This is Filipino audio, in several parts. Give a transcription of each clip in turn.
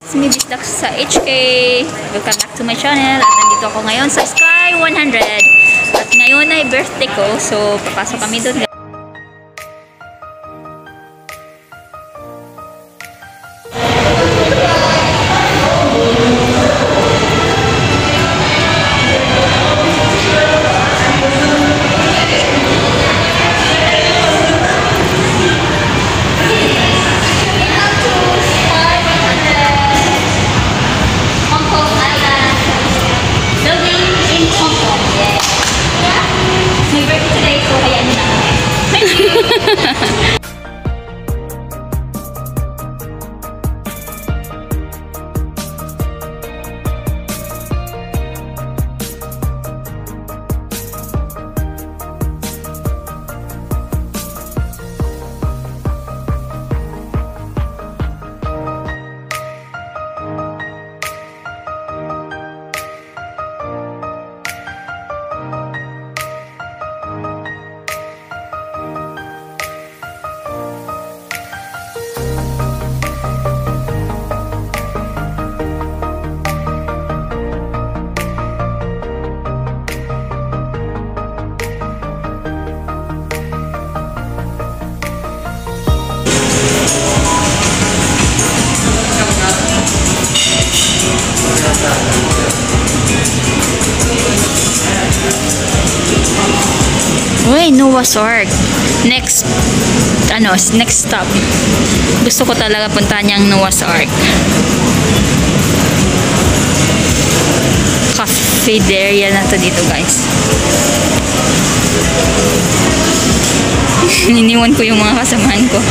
Sumibisdak sa HK. Welcome back to my channel. At nandito ako ngayon sa Sky 100. At ngayon ay birthday ko. So, papasok kami doon. Uy, Noah's Ark. Next stop. Gusto ko talaga puntahan yung Noah's Ark. Cafeteria na to dito, guys. Iniwan ko yung mga kasamahan ko.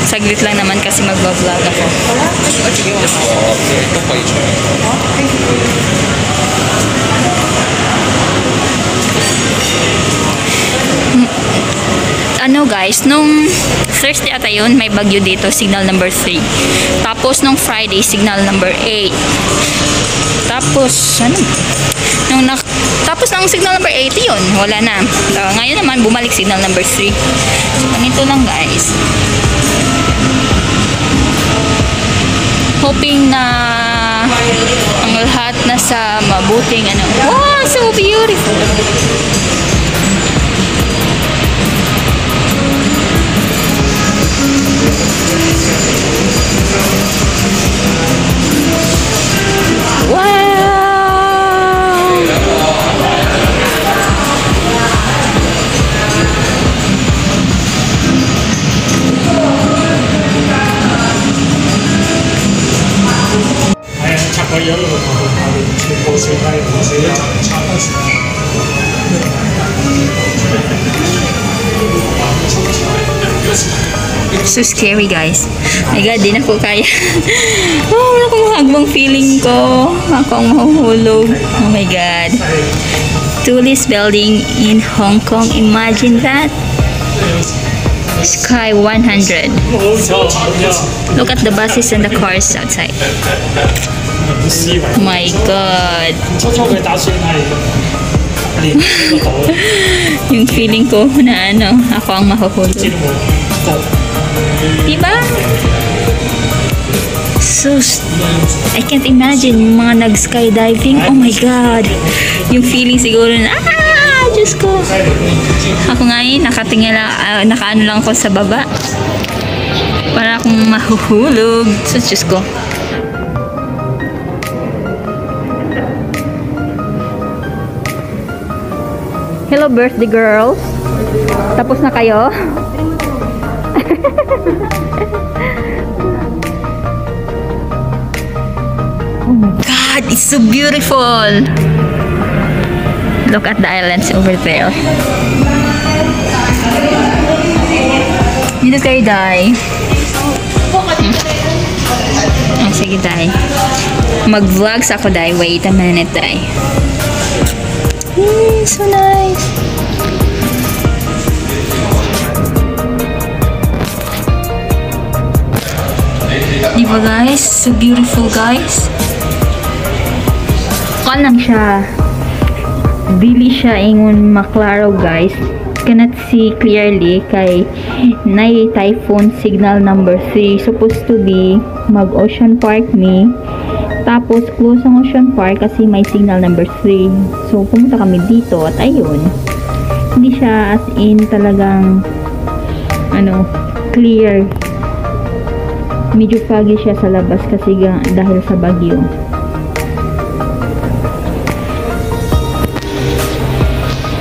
Saglit lang naman kasi magbablog ako. Guys, nung Thursday ata yun, may bagyo dito, signal number 3. Tapos nung Friday, signal number 8. Tapos tapos ng signal number 8 yun, wala na. Ngayon naman bumalik signal number 3. So ganito lang, guys. Hoping na ang lahat nasa mabuting wow, so beautiful. So scary, guys. My God, di na ko kaya. Oh, ako mahagbang feeling ko. Ako ang mahuhulog. Oh my God. Tallest building in Hong Kong. Imagine that. Sky 100. Look at the buses and the cars outside. My God. Yung feeling ko na ako ang mahuhulog. Diba? So, I can't imagine yung mga nag-skydiving. Oh my God. Yung feeling siguro na, Diyos ko. Ako ngayon, nakatingin lang, nakaano lang ako sa baba. Para akong mahuhulog. So, Diyos ko. Hello, birthday girl. Tapos na kayo? Oh my God, it's so beautiful. Look at the islands over there. Dito kayo, Day. Sige, Day. Mag-vlogs ako, Day. Wait a minute, Day. So nice. Diba, guys? So beautiful, guys. Lang siya. Dili siya ingon maklaro, guys. cannot see clearly kay nay typhoon signal number 3. Supposed to be mag-Ocean Park me. Tapos close ang Ocean Park kasi may signal number 3. So pumunta kami dito at ayun. Hindi siya as in talagang clear. Medyo foggy siya sa labas kasi dahil sa bagyo.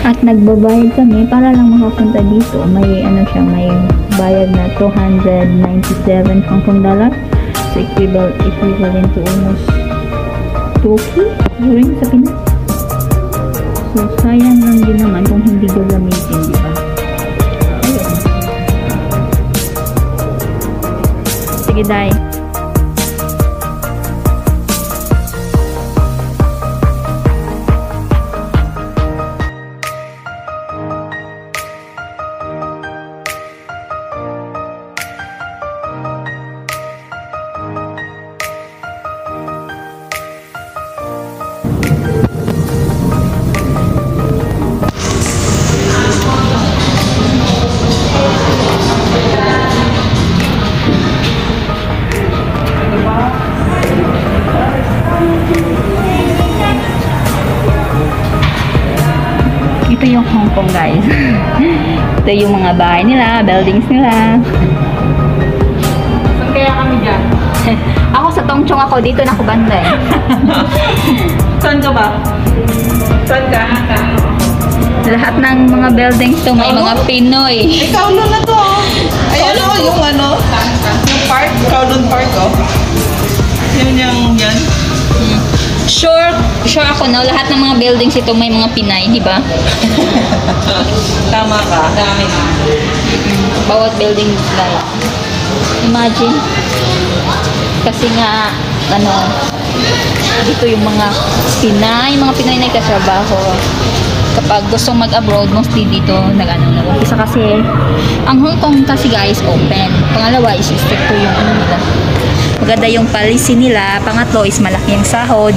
At nagbabayad kami para lang makapunta dito. May may bayad na 297 Hong Kong dollar. So equivalent to almost 2K rin sa Pinas. So sayang lang din naman kung hindi gagamitin, di ba? Ayun. Sige, Day. Ito yung Hong Kong, guys. Ito yung mga bahay nila, buildings nila. Saan kaya kami dyan? Ako sa Tongchong ako, dito na ako banda eh. Saan ka ba? Saan ka? Lahat ng mga buildings to may mga Pinoy. Ikaw na to. Ayan o, yung yung park, Kowloon Park Yan. Sure ako na lahat ng mga buildings ito may mga Pinay, di ba? Tama ka. Dami na. Bawat building like. Imagine. Kasi nga dito yung mga Pinay na nagtatrabaho. Kapag gustong mag-abroad, mostly dito nag-umpisa kasi ang Hong Kong kasi guys open. Pangalawa is stricto yung nila. Maganda yung policy nila. Pangatlo is malaki yung sahod.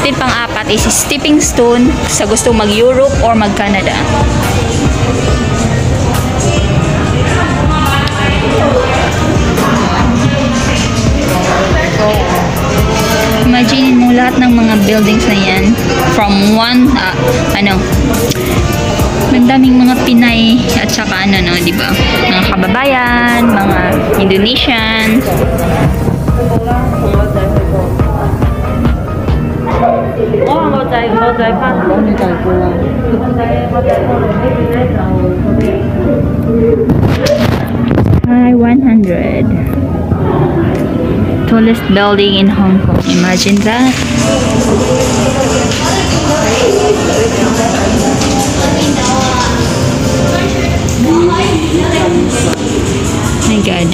Then pang-apat is stepping stone sa gustong mag-Europe or mag-Canada. Imagine mo lahat ng mga buildings na yan from one ang daming mga Pinay at saka di ba? Mga kababayan, mga Indonesian. Hi, 100. Tallest building in Hong Kong. Imagine that. My God.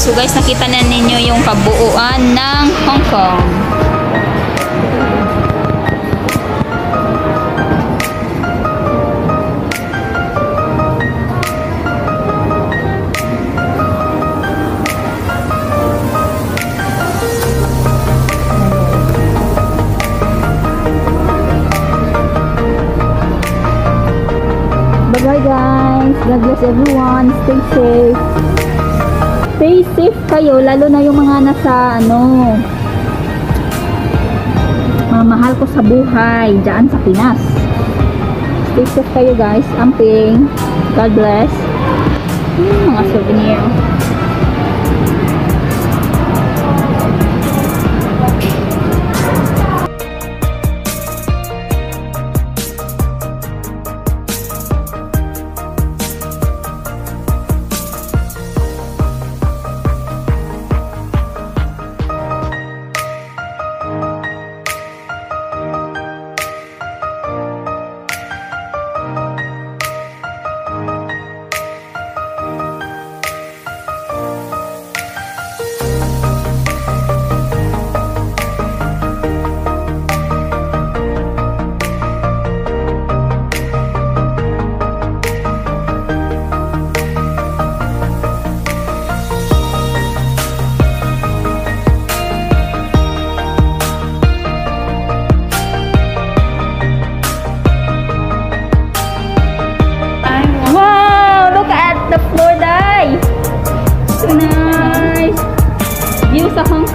So guys, nakita na ninyo yung kabuuan ng Hong Kong. Bye guys. God bless everyone. Stay safe. Stay safe kayo, lalo na yung mga nasa mahal ko sa buhay dyan sa Pinas. Stay safe kayo guys. Amping. God bless. Mga souvenir.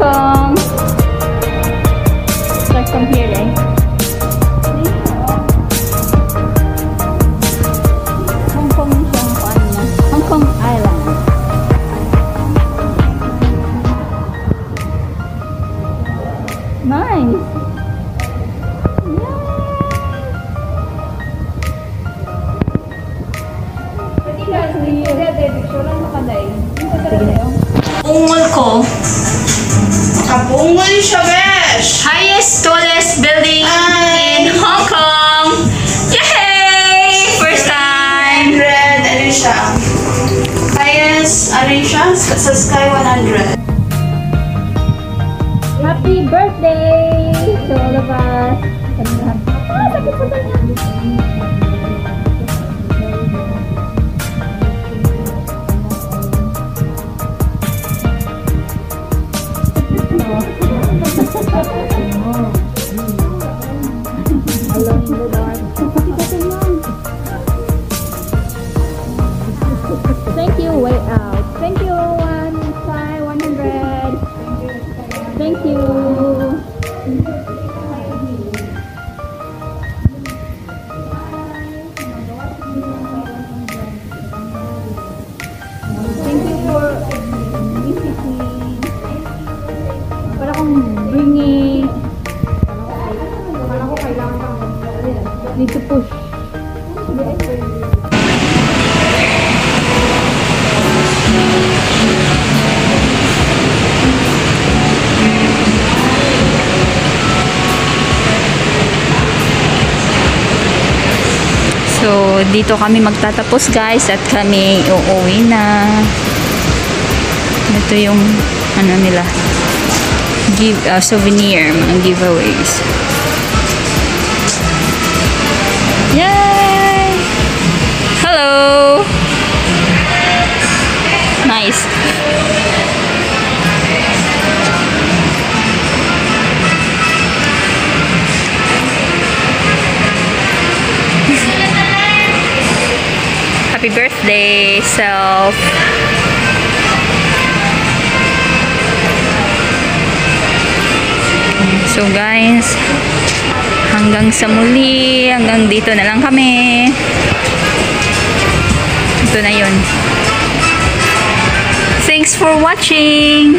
Kong. Start from here, eh? Hong Kong siya, ano na? Hong Kong Island. Nice. Ungol ko. Kabungol siya, besh! Highest, tallest building in Hong Kong. Yay! First time. 100, ano siya? Highest, ano siya? Sa Sky 100. Happy birthday to all of us. Sakit po tayo. Thank you, way out. Thank you, 100. Thank you. Thank you for visiting. Para kung bringing. Para ko kailangan need to push. So, dito kami magtatapos guys at kami uuwi na. Ito yung ano nila souvenir, mga giveaways. Yay! Hello! Nice. Happy birthday, self. So guys, hanggang sa muli, hanggang dito na lang kami. Ito na yun. Thanks for watching.